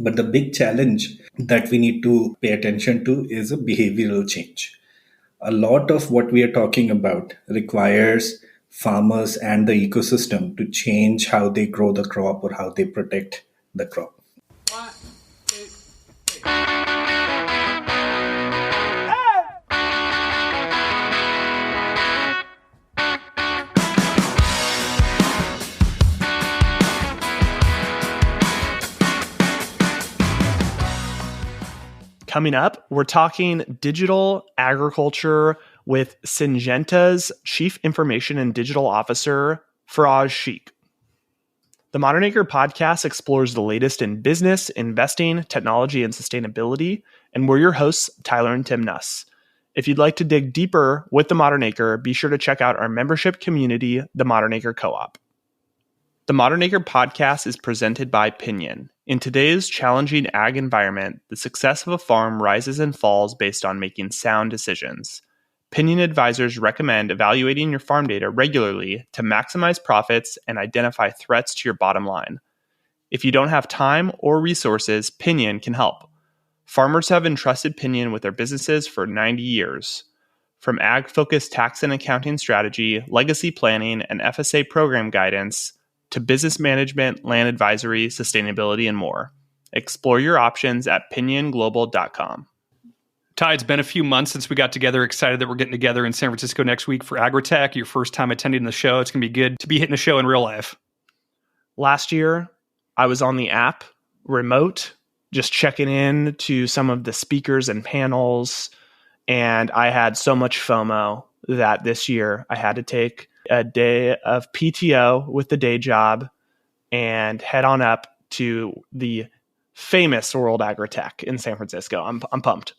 But the big challenge that we need to pay attention to is a behavioral change. A lot of what we are talking about requires farmers and the ecosystem to change how they grow the crop or how they protect the crop. Coming up, we're talking digital agriculture with Syngenta's Chief Information and Digital Officer, Feroz Sheik. The Modern Acre podcast explores the latest in business, investing, technology, and sustainability, and we're your hosts, Tyler and Tim Nuss. If you'd like to dig deeper with the Modern Acre, be sure to check out our membership community, the Modern Acre Co-op. The Modern Acre podcast is presented by Pinion. In today's challenging ag environment, the success of a farm rises and falls based on making sound decisions. Pinion advisors recommend evaluating your farm data regularly to maximize profits and identify threats to your bottom line. If you don't have time or resources, Pinion can help. Farmers have entrusted Pinion with their businesses for 90 years. From ag-focused tax and accounting strategy, legacy planning, and FSA program guidance, to business management, land advisory, sustainability, and more. Explore your options at pinionglobal.com. Ty, it's been a few months since we got together. Excited that we're getting together in San Francisco next week for Agritech. Your first time attending the show. It's going to be good to be hitting a show in real life. Last year, I was on the app, remote, just checking in to some of the speakers and panels, and I had so much FOMO that this year I had to take a day of PTO with the day job and head on up to the famous World Agritech in San Francisco. I'm pumped.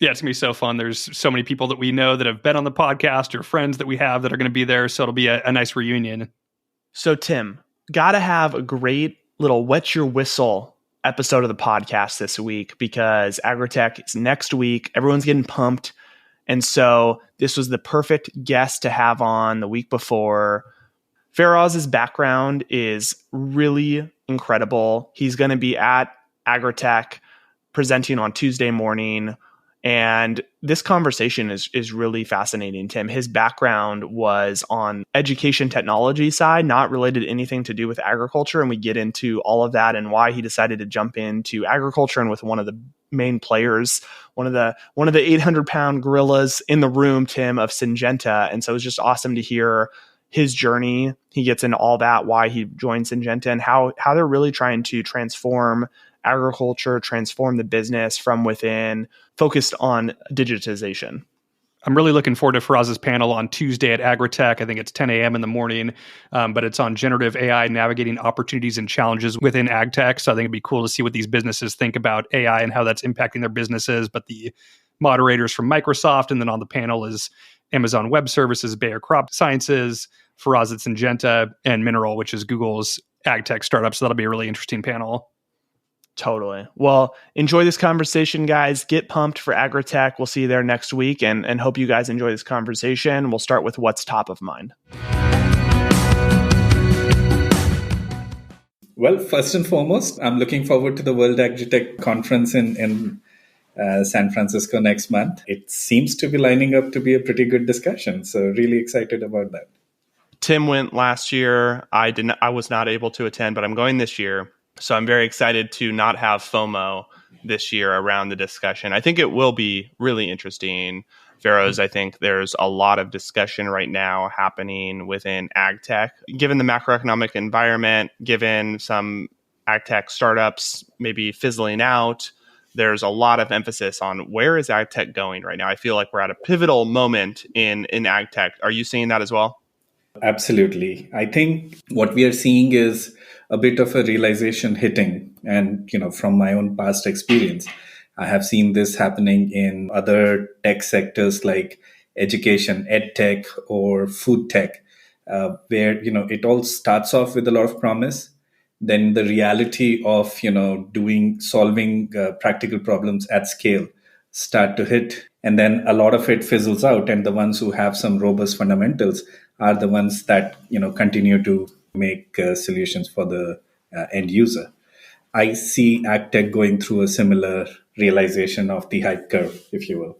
Yeah, it's going to be so fun. There's so many people that we know that have been on the podcast or friends that we have that are going to be there. So it'll be a nice reunion. So Tim, got to have a great little wet your whistle episode of the podcast this week because Agritech is next week. Everyone's getting pumped. And so this was the perfect guest to have on the week before. Feroz's background is really incredible. He's going to be at Agritech presenting on Tuesday morning. And this conversation is really fascinating, Tim. His background was on education technology side, not related to anything to do with agriculture. And we get into all of that and why he decided to jump into agriculture and with one of the main players, one of the 800-pound gorillas in the room, Tim, of Syngenta. And so it was just awesome to hear his journey. He gets into all that, why he joined Syngenta and how they're really trying to transform agriculture, transform the business from within, focused on digitization. I'm really looking forward to Feroz's panel on Tuesday at Agritech. I think it's 10 a.m. in the morning, but it's on generative AI, navigating opportunities and challenges within ag tech. So I think it'd be cool to see what these businesses think about AI and how that's impacting their businesses. But the moderators from Microsoft, and then on the panel is Amazon Web Services, Bayer Crop Sciences, Feroz at Syngenta, and Mineral, which is Google's ag tech startup. So that'll be a really interesting panel. Totally. Well, enjoy this conversation, guys. Get pumped for Agritech. We'll see you there next week and hope you guys enjoy this conversation. We'll start with what's top of mind. Well, first and foremost, I'm looking forward to the World Agritech conference in San Francisco next month. It seems to be lining up to be a pretty good discussion. So really excited about that. Tim went last year. I was not able to attend, but I'm going this year. So I'm very excited to not have FOMO this year around the discussion. I think it will be really interesting. Feroz, I think there's a lot of discussion right now happening within ag tech, given the macroeconomic environment, given some ag tech startups maybe fizzling out. There's a lot of emphasis on where is ag tech going right now. I feel like we're at a pivotal moment in ag tech. Are you seeing that as well? Absolutely. I think what we are seeing is a bit of a realization hitting. And, from my own past experience, I have seen this happening in other tech sectors like education, ed tech, or food tech, where, it all starts off with a lot of promise. Then the reality of, solving practical problems at scale start to hit. And then a lot of it fizzles out. And the ones who have some robust fundamentals are the ones that, continue to make solutions for the end user. I see AgTech going through a similar realization of the hype curve, if you will.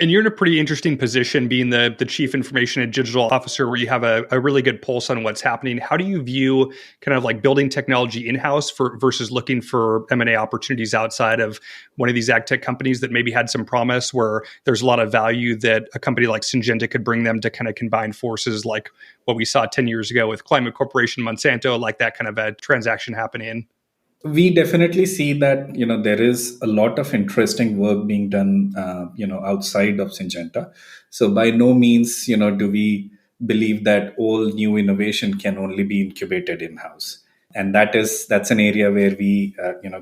And you're in a pretty interesting position being the chief information and digital officer where you have a really good pulse on what's happening. How do you view kind of like building technology in-house versus looking for M&A opportunities outside of one of these ag tech companies that maybe had some promise where there's a lot of value that a company like Syngenta could bring them to kind of combine forces like what we saw 10 years ago with Climate Corporation, Monsanto, like that kind of a transaction happening? We definitely see that there is a lot of interesting work being done outside of Syngenta. So by no means do we believe that all new innovation can only be incubated in house, and that's an area where we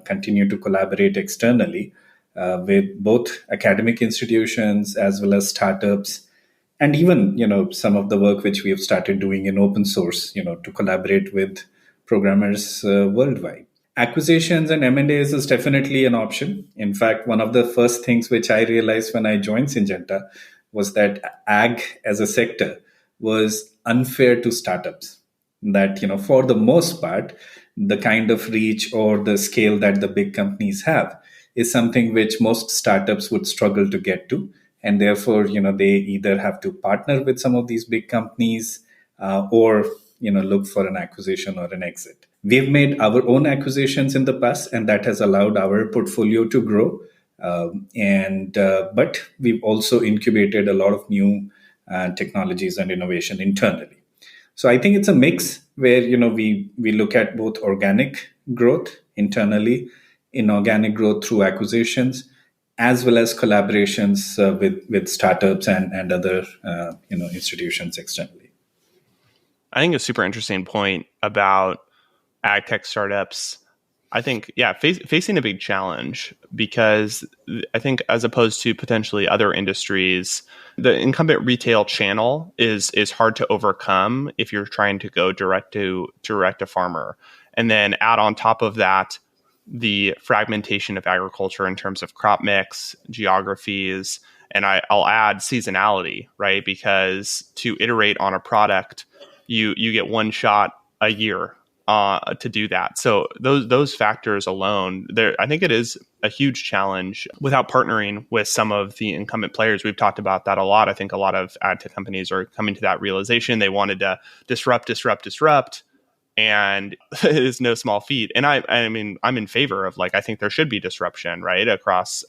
continue to collaborate externally with both academic institutions as well as startups, and even some of the work which we have started doing in open source to collaborate with programmers worldwide. Acquisitions and M&As is definitely an option. In fact, one of the first things which I realized when I joined Syngenta was that ag as a sector was unfair to startups. That, for the most part, the kind of reach or the scale that the big companies have is something which most startups would struggle to get to. And therefore, they either have to partner with some of these big companies or, look for an acquisition or an exit. We've made our own acquisitions in the past, and that has allowed our portfolio to grow. But we've also incubated a lot of new technologies and innovation internally. So I think it's a mix where we look at both organic growth internally, inorganic growth through acquisitions, as well as collaborations with startups and other institutions externally. I think a super interesting point about ag tech startups. I think, facing a big challenge, because I think as opposed to potentially other industries, the incumbent retail channel is hard to overcome if you're trying to go direct to farmer. And then add on top of that, the fragmentation of agriculture in terms of crop mix, geographies, and I'll add seasonality, right? Because to iterate on a product, you get one shot a year to do that. So those factors alone, I think it is a huge challenge without partnering with some of the incumbent players. We've talked about that a lot. I think a lot of ad tech companies are coming to that realization. They wanted to disrupt, and it is no small feat. And I mean, I'm in favor of I think there should be disruption, right, across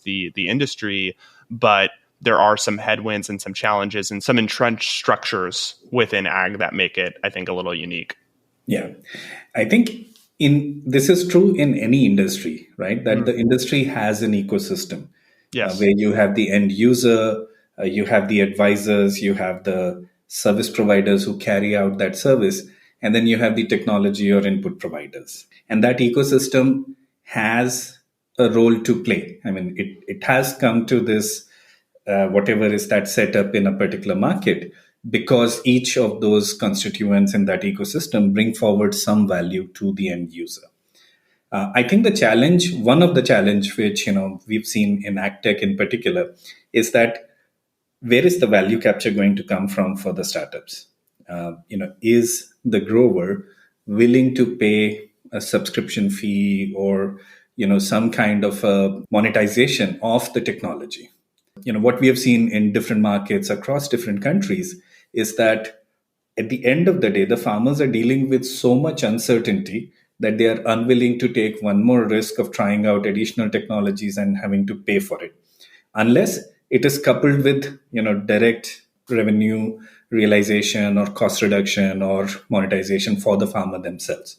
the industry, but there are some headwinds and some challenges and some entrenched structures within ag that make it, I think, a little unique. Yeah, I think this is true in any industry, right? That the industry has an ecosystem. Yes. Where you have the end user, you have the advisors, you have the service providers who carry out that service, and then you have the technology or input providers. And that ecosystem has a role to play. I mean, it has come to this, whatever is that setup in a particular market, because each of those constituents in that ecosystem bring forward some value to the end user. I think one of the challenge which we've seen in AgTech in particular, is that where is the value capture going to come from for the startups? Is the grower willing to pay a subscription fee or some kind of a monetization of the technology? What we have seen in different markets across different countries is that at the end of the day, the farmers are dealing with so much uncertainty that they are unwilling to take one more risk of trying out additional technologies and having to pay for it, unless it is coupled with direct revenue realization or cost reduction or monetization for the farmer themselves.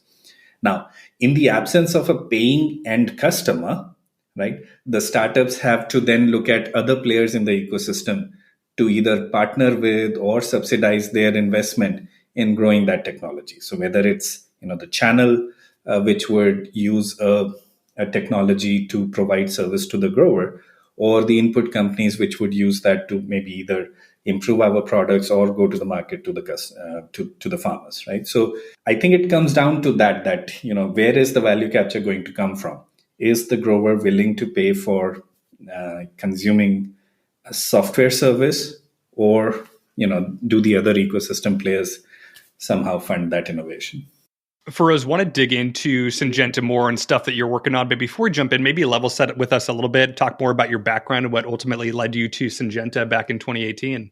Now, in the absence of a paying end customer, right, the startups have to then look at other players in the ecosystem to either partner with or subsidize their investment in growing that technology. So whether it's the channel which would use a technology to provide service to the grower, or the input companies which would use that to maybe either improve our products or go to the market to the farmers, right? So I think it comes down to that where is the value capture going to come from? Is the grower willing to pay for consuming a software service, or do the other ecosystem players somehow fund that innovation? Feroz, want to dig into Syngenta more and stuff that you're working on. But before we jump in, maybe level set it with us a little bit, talk more about your background and what ultimately led you to Syngenta back in 2018.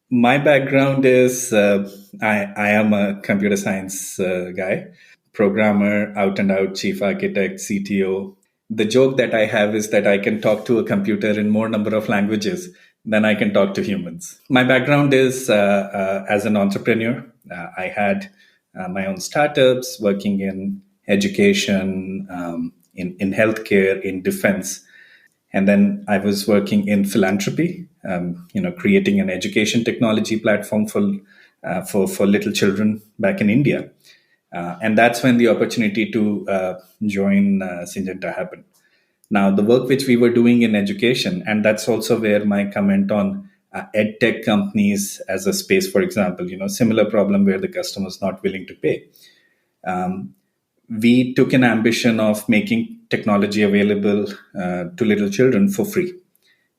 My background is I am a computer science guy, programmer, out and out chief architect, CTO. The joke that I have is that I can talk to a computer in more number of languages than I can talk to humans. My background is as an entrepreneur. I had my own startups working in education, in healthcare, in defense. And then I was working in philanthropy, creating an education technology platform for little children back in India. And that's when the opportunity to join Syngenta happened. Now, the work which we were doing in education, and that's also where my comment on ed tech companies as a space, for example, similar problem where the customer is not willing to pay. We took an ambition of making technology available to little children for free.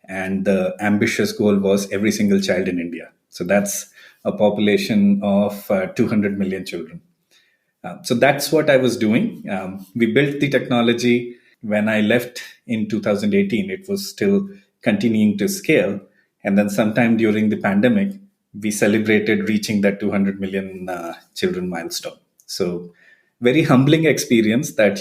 And the ambitious goal was every single child in India. So that's a population of 200 million children. So that's what I was doing. We built the technology. When I left in 2018, it was still continuing to scale. And then sometime during the pandemic, we celebrated reaching that 200 million children milestone. So very humbling experience that,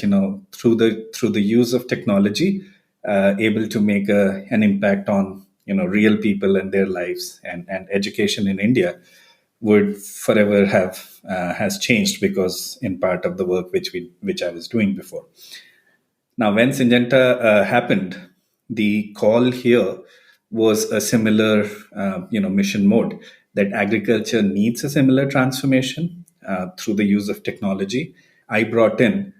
through the use of technology, able to make an impact on, real people and their lives, and education in India would forever has changed because in part of the work which I was doing before. Now, when Syngenta happened, the call here was a similar, mission mode that agriculture needs a similar transformation through the use of technology. I brought in,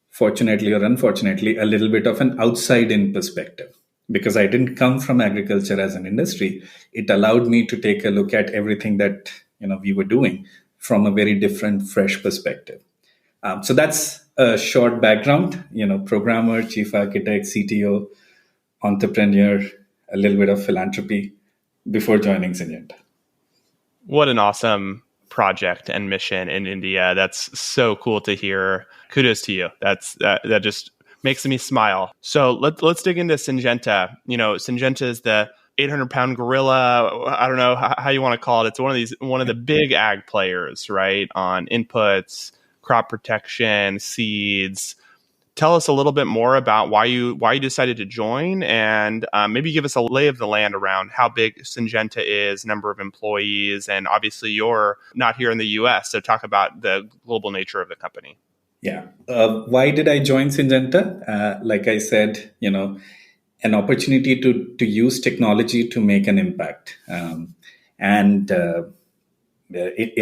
fortunately or unfortunately, a little bit of an outside-in perspective. Because I didn't come from agriculture as an industry, it allowed me to take a look at everything that we were doing from a very different, fresh perspective. So that's a short background. Programmer, chief architect, CTO, entrepreneur, a little bit of philanthropy before joining Syngenta. What an awesome project and mission in India. That's so cool to hear. Kudos to you. That just makes me smile. So let's dig into Syngenta. Syngenta is the 800-pound gorilla. I don't know how you want to call it. It's one of the big ag players, right? On inputs, crop protection, seeds. Tell us a little bit more about why you decided to join, and maybe give us a lay of the land around how big Syngenta is, number of employees, and obviously you're not here in the US, so talk about the global nature of the company. Yeah. Why did I join Syngenta? Like I said, an opportunity to use technology to make an impact. In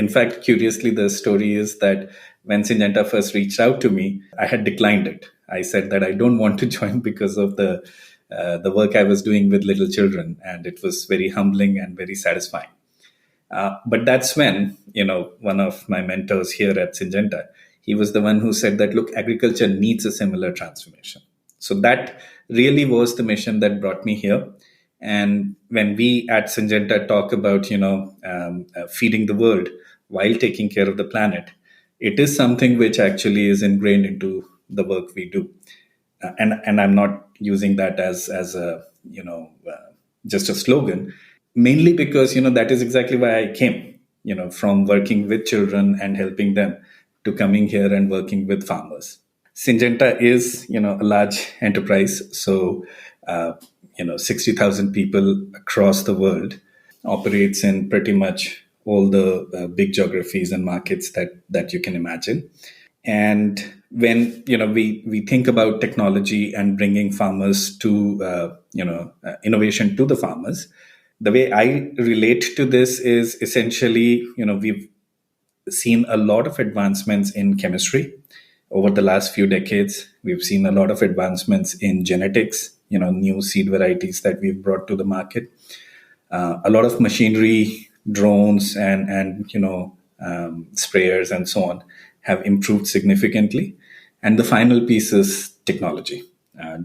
fact, curiously, the story is that when Syngenta first reached out to me, I had declined it. I said that I don't want to join because of the work I was doing with little children, and it was very humbling and very satisfying. But that's when, one of my mentors here at Syngenta, he was the one who said that, look, agriculture needs a similar transformation. So that really was the mission that brought me here. And when we at Syngenta talk about, feeding the world while taking care of the planet, it is something which actually is ingrained into the work we do. And I'm not using that as a, just a slogan, mainly because, that is exactly why I came, from working with children and helping them to coming here and working with farmers. Syngenta is, a large enterprise. So, 60,000 people across the world, operates in pretty much all the big geographies and markets that you can imagine. And when, we think about technology and bringing farmers to, innovation to the farmers, the way I relate to this is essentially, we've seen a lot of advancements in chemistry over the last few decades. We've seen a lot of advancements in genetics, new seed varieties that we've brought to the market. A lot of machinery, drones, and sprayers and so on have improved significantly. And the final piece is technology,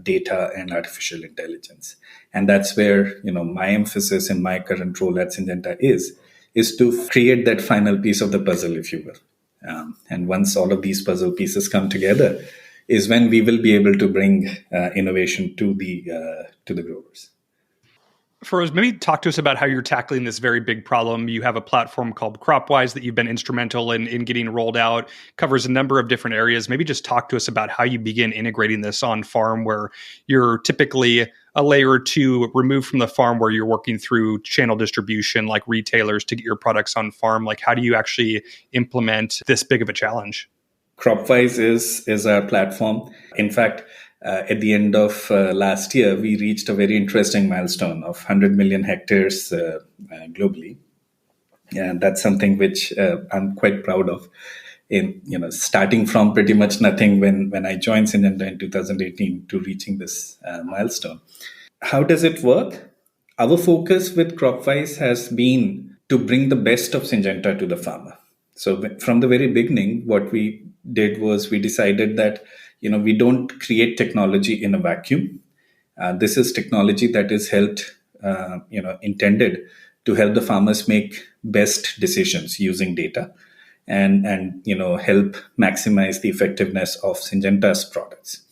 data and artificial intelligence. And that's where, my emphasis in my current role at Syngenta is to create that final piece of the puzzle, if you will. And once all of these puzzle pieces come together, is when we will be able to bring innovation to the growers. Feroz, maybe talk to us about how you're tackling this very big problem. You have a platform called CropWise that you've been instrumental in getting rolled out, covers a number of different areas. Maybe just talk to us about how you begin integrating this on farm, where you're typically a layer or two removed from the farm, where you're working through channel distribution like retailers to get your products on farm. Like, how do you actually implement this big of a challenge? CropWise is our platform. In fact, at the end of last year, we reached a very interesting milestone of 100 million hectares globally. And that's something which I'm quite proud of. In starting from pretty much nothing when I joined Syngenta in 2018 to reaching this milestone. How does it work? Our focus with CropWise has been to bring the best of Syngenta to the farmer. So from the very beginning, what we did was we decided that we don't create technology in a vacuum. This is technology that is intended to help the farmers make best decisions using data, and help maximize the effectiveness of Syngenta's products.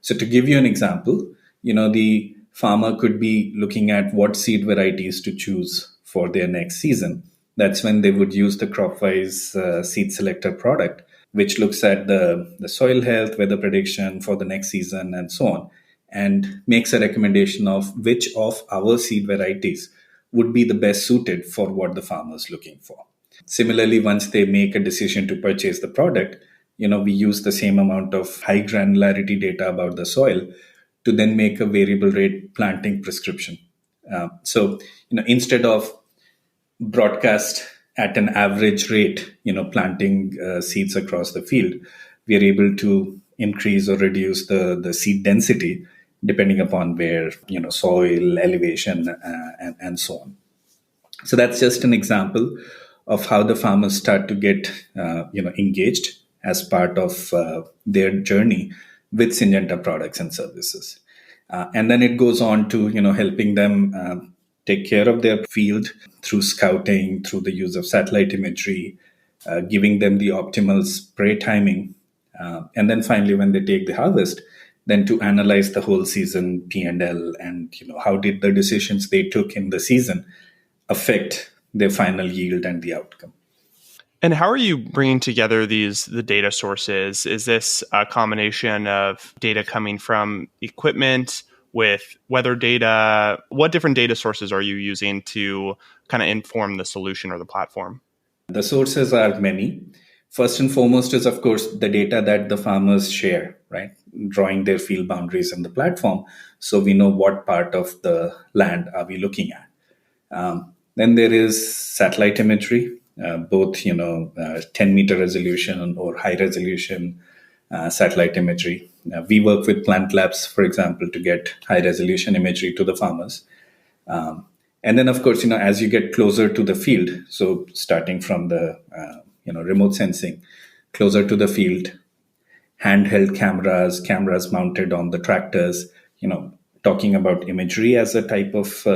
So to give you an example, the farmer could be looking at what seed varieties to choose for their next season. That's when they would use the CropWise seed selector product, which looks at the soil health, weather prediction for the next season, and so on, and makes a recommendation of which of our seed varieties would be the best suited for what the farmer is looking for. Similarly, once they make a decision to purchase the product, we use the same amount of high granularity data about the soil to then make a variable rate planting prescription. So instead of broadcast at an average rate, planting seeds across the field, we are able to increase or reduce the seed density depending upon where, soil, elevation, and so on. So that's just an example of how the farmers start to get, engaged as part of their journey with Syngenta products and services. And then it goes on to, helping them take care of their field through scouting, through the use of satellite imagery, giving them the optimal spray timing. And then finally, when they take the harvest, then to analyze the whole season P&L and, how did the decisions they took in the season affect their final yield and the outcome. And how are you bringing together the data sources? Is this a combination of data coming from equipment with weather data? What different data sources are you using to kind of inform the solution or the platform? The sources are many. First and foremost is, of course, the data that the farmers share, right? Drawing their field boundaries in the platform, so we know what part of the land are we looking at. Then there is satellite imagery, both 10-meter resolution or high resolution satellite imagery. We work with plant labs, for example, to get high resolution imagery to the farmers. And then, of course, as you get closer to the field, so starting from the remote sensing, closer to the field, handheld cameras mounted on the tractors, talking about imagery as a type of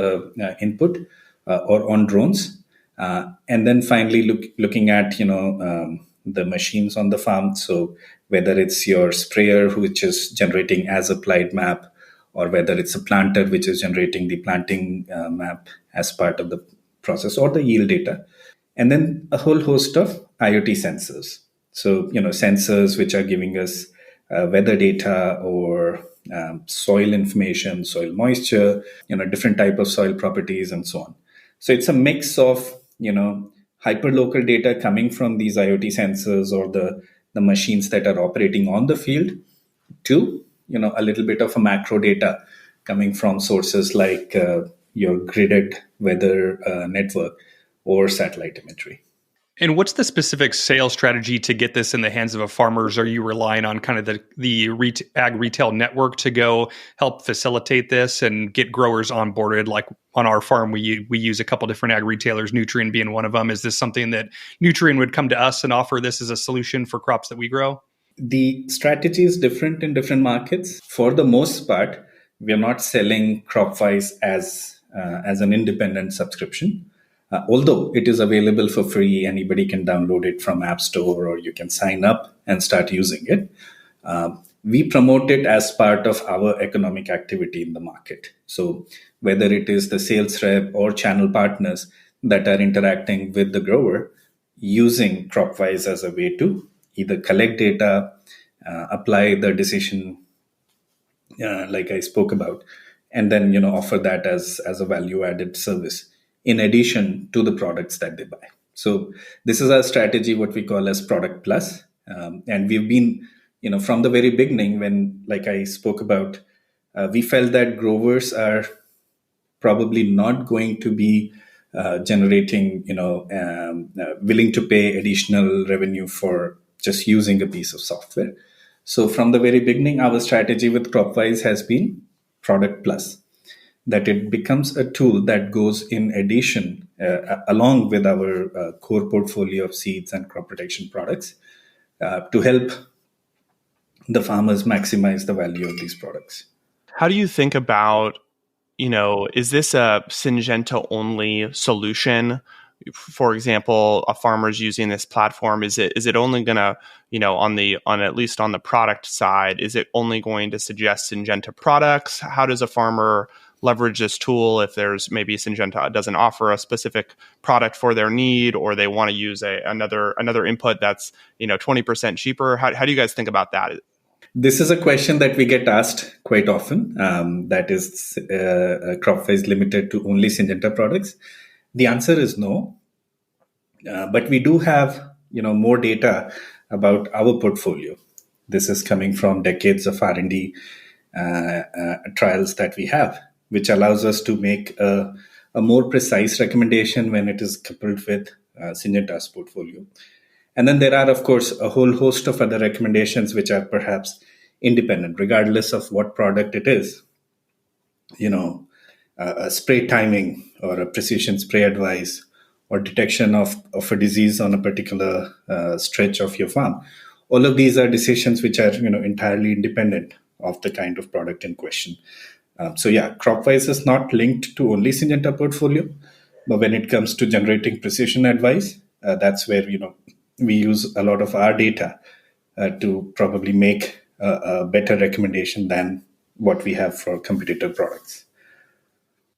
input, or on drones. And then finally looking at, the machines on the farm. So whether it's your sprayer, which is generating as applied map, or whether it's a planter, which is generating the planting map as part of the process, or the yield data. And then a whole host of IoT sensors. So, sensors which are giving us weather data or soil information, soil moisture, different type of soil properties and so on. So it's a mix of, hyperlocal data coming from these IoT sensors or the machines that are operating on the field to, a little bit of a macro data coming from sources like your gridded weather network or satellite imagery. And what's the specific sales strategy to get this in the hands of a farmers? Are you relying on kind of the ag retail network to go help facilitate this and get growers onboarded? Like on our farm, we use a couple different ag retailers, Nutrien being one of them. Is this something that Nutrien would come to us and offer this as a solution for crops that we grow? The strategy is different in different markets. For the most part, we are not selling CropWise as an independent subscription. Although it is available for free, anybody can download it from App Store or you can sign up and start using it. We promote it as part of our economic activity in the market. So whether it is the sales rep or channel partners that are interacting with the grower, using CropWise as a way to either collect data, apply the decision like I spoke about, and then offer that as a value added service in addition to the products that they buy. So this is our strategy, what we call as Product Plus, and we've been from the very beginning when, like I spoke about, we felt that growers are probably not going to be generating, willing to pay additional revenue for just using a piece of software. So from the very beginning, our strategy with CropWise has been Product Plus, that it becomes a tool that goes in addition, along with our core portfolio of seeds and crop protection products, to help the farmers maximize the value of these products. How do you think about, is this a Syngenta only solution? For example, a farmer's using this platform. Is it only going to, at least on the product side, is it only going to suggest Syngenta products? How does a farmer leverage this tool if there's maybe Syngenta doesn't offer a specific product for their need, or they want to use another input that's 20% cheaper? How do you guys think about that? This is a question that we get asked quite often. That is, CropWise limited to only Syngenta products? The answer is no. But we do have more data about our portfolio. This is coming from decades of R&D trials that we have, which allows us to make a more precise recommendation when it is coupled with Syngenta's portfolio. And then there are, of course, a whole host of other recommendations which are perhaps independent, regardless of what product it is. A spray timing or a precision spray advice or detection of a disease on a particular stretch of your farm. All of these are decisions which are entirely independent of the kind of product in question. So CropWise is not linked to only Syngenta portfolio, but when it comes to generating precision advice, that's where we use a lot of our data to probably make a better recommendation than what we have for competitor products.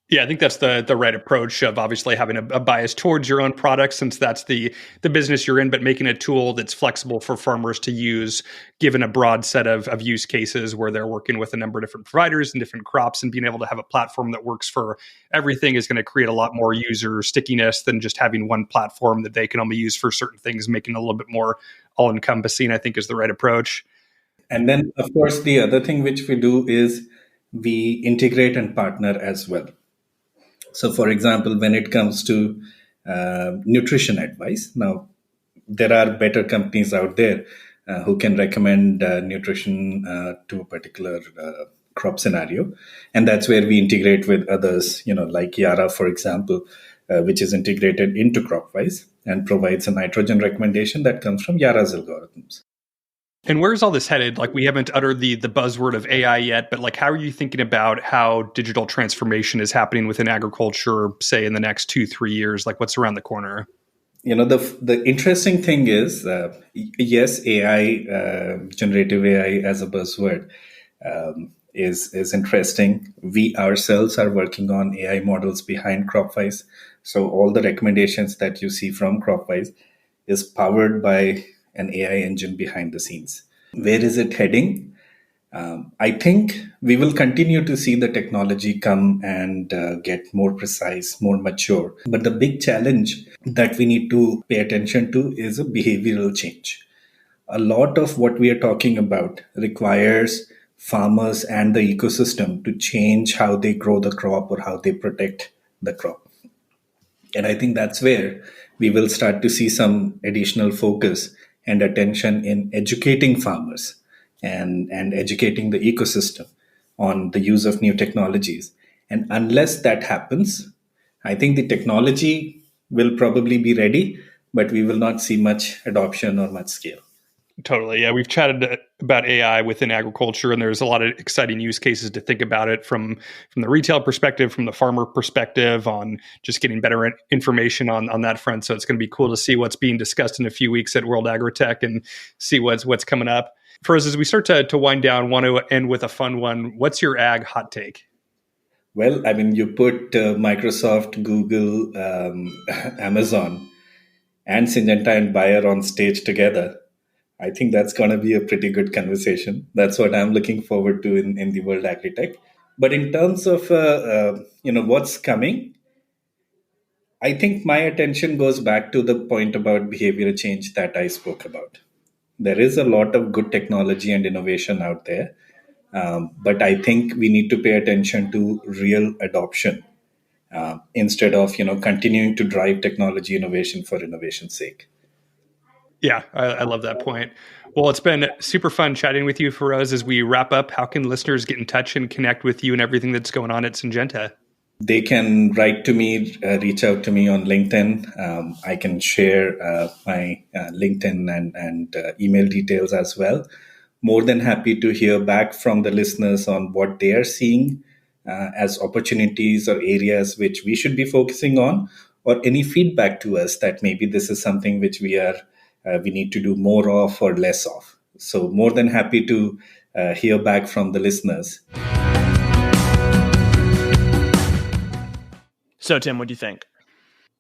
Yeah, I think that's the right approach of obviously having a bias towards your own product, since that's the business you're in, but making a tool that's flexible for farmers to use, given a broad set of use cases where they're working with a number of different providers and different crops, and being able to have a platform that works for everything is going to create a lot more user stickiness than just having one platform that they can only use for certain things, making it a little bit more all-encompassing, I think is the right approach. And then, of course, the other thing which we do is we integrate and partner as well. So, for example, when it comes to nutrition advice, now there are better companies out there who can recommend nutrition to a particular crop scenario. And that's where we integrate with others, like Yara, for example, which is integrated into CropWise and provides a nitrogen recommendation that comes from Yara's algorithms. And where's all this headed? Like, we haven't uttered the buzzword of AI yet, but like, how are you thinking about how digital transformation is happening within agriculture, say in the next 2-3 years? Like, what's around the corner? The interesting thing is, yes, AI, generative AI as a buzzword is interesting. We ourselves are working on AI models behind CropWise. So all the recommendations that you see from CropWise is powered by an AI engine behind the scenes. Where is it heading? I think we will continue to see the technology come and get more precise, more mature. But the big challenge that we need to pay attention to is a behavioral change. A lot of what we are talking about requires farmers and the ecosystem to change how they grow the crop or how they protect the crop. And I think that's where we will start to see some additional focus and attention in educating farmers and educating the ecosystem on the use of new technologies. And unless that happens, I think the technology will probably be ready, but we will not see much adoption or much scale. Totally. Yeah. We've chatted about AI within agriculture, and there's a lot of exciting use cases to think about it from the retail perspective, from the farmer perspective, on just getting better information on that front. So it's going to be cool to see what's being discussed in a few weeks at World Agritech and see what's coming up. First, as we start to wind down, want to end with a fun one. What's your ag hot take? Well, I mean, you put Microsoft, Google, Amazon, and Syngenta and Bayer on stage together. I think that's going to be a pretty good conversation. That's what I'm looking forward to in the World Agritech. But in terms of what's coming, I think my attention goes back to the point about behavior change that I spoke about. There is a lot of good technology and innovation out there, but I think we need to pay attention to real adoption instead of continuing to drive technology innovation for innovation's sake. Yeah, I love that point. Well, it's been super fun chatting with you, Feroz. As we wrap up, how can listeners get in touch and connect with you and everything that's going on at Syngenta? They can write to me, reach out to me on LinkedIn. I can share my LinkedIn and email details as well. More than happy to hear back from the listeners on what they are seeing as opportunities or areas which we should be focusing on, or any feedback to us that maybe this is something which we need to do more of or less of. So more than happy to hear back from the listeners. So, Tim, what do you think?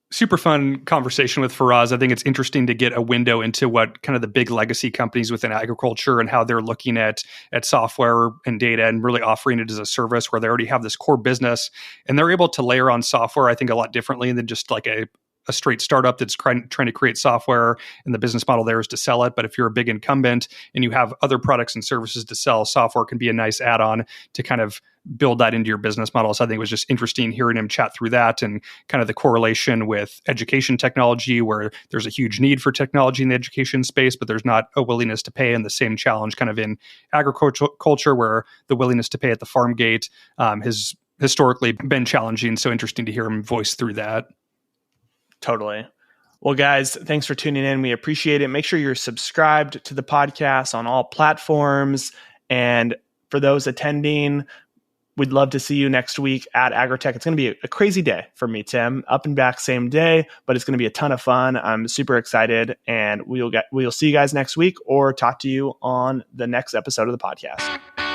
Super fun conversation with Feroz. I think it's interesting to get a window into what kind of the big legacy companies within agriculture and how they're looking at software and data and really offering it as a service where they already have this core business and they're able to layer on software, I think, a lot differently than just like a straight startup that's trying to create software and the business model there is to sell it. But if you're a big incumbent and you have other products and services to sell, software can be a nice add-on to kind of build that into your business model. So I think it was just interesting hearing him chat through that and kind of the correlation with education technology, where there's a huge need for technology in the education space, but there's not a willingness to pay, and the same challenge kind of in agriculture where the willingness to pay at the farm gate has historically been challenging. So interesting to hear him voice through that. Totally. Well, guys, thanks for tuning in. We appreciate it. Make sure you're subscribed to the podcast on all platforms. And for those attending, we'd love to see you next week at Agritech. It's going to be a crazy day for me, Tim. Up and back same day, but it's going to be a ton of fun. I'm super excited, and we'll see you guys next week or talk to you on the next episode of the podcast.